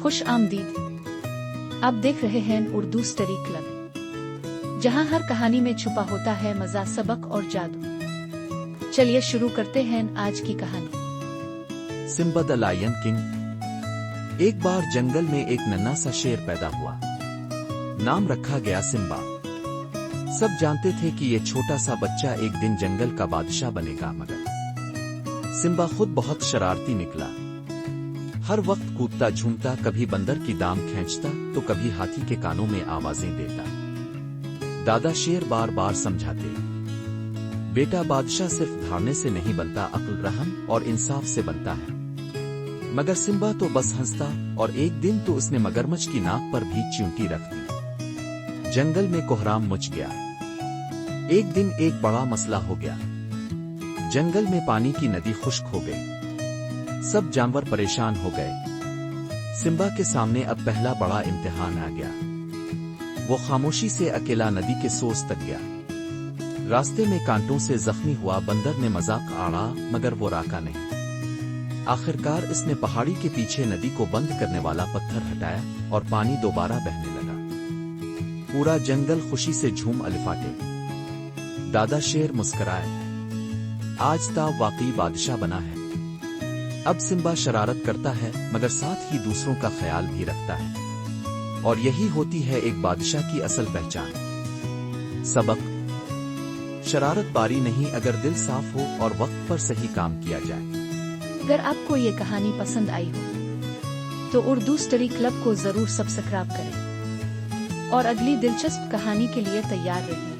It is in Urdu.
خوش آمدید۔ آپ دیکھ رہے ہیں اردو سٹوری کلب، جہاں ہر کہانی میں چھپا ہوتا ہے مزہ، سبق اور جادو۔ چلیے شروع کرتے ہیں آج کی کہانی۔ سمبا دی لائن کنگ۔ ایک بار جنگل میں ایک ننھا سا شیر پیدا ہوا۔ نام رکھا گیا سمبا۔ سب جانتے تھے کہ یہ چھوٹا سا بچہ ایک دن جنگل کا بادشاہ بنے گا، مگر سمبا خود بہت شرارتی نکلا۔ ہر وقت کودتا جھومتا، کبھی بندر کی دام کھینچتا تو کبھی ہاتھی کے کانوں میں آوازیں دیتا۔ دادا شیر بار بار سمجھاتے، بیٹا بادشاہ صرف دھاڑنے سے نہیں بنتا، عقل، رحم اور انصاف سے بنتا ہے۔ مگر سمبا تو بس ہنستا، اور ایک دن تو اس نے مگرمچھ کی ناک پر بھی چیونٹی رکھ دی۔ جنگل میں کوہرام مچ گیا۔ ایک دن ایک بڑا مسئلہ ہو گیا۔ جنگل میں پانی کی ندی خشک ہو گئی۔ سب جانور پریشان ہو گئے۔ سمبا کے سامنے اب پہلا بڑا امتحان آ گیا۔ وہ خاموشی سے اکیلا ندی کے سوز تک گیا۔ راستے میں کانٹوں سے زخمی ہوا، بندر نے مذاق اڑا مگر وہ راکا نہیں۔ آخرکار اس نے پہاڑی کے پیچھے ندی کو بند کرنے والا پتھر ہٹایا اور پانی دوبارہ بہنے لگا۔ پورا جنگل خوشی سے جھوم الفاٹے۔ دادا شیر مسکرائے، آج تا واقعی بادشاہ بنا ہے۔ اب سمبا شرارت کرتا ہے مگر ساتھ ہی دوسروں کا خیال بھی رکھتا ہے، اور یہی ہوتی ہے ایک بادشاہ کی اصل پہچان۔ سبق: شرارت باری نہیں اگر دل صاف ہو اور وقت پر صحیح کام کیا جائے۔ اگر آپ کو یہ کہانی پسند آئی ہو تو اردو سٹوری کلب کو ضرور سبسکرائب کریں اور اگلی دلچسپ کہانی کے لیے تیار رہیں۔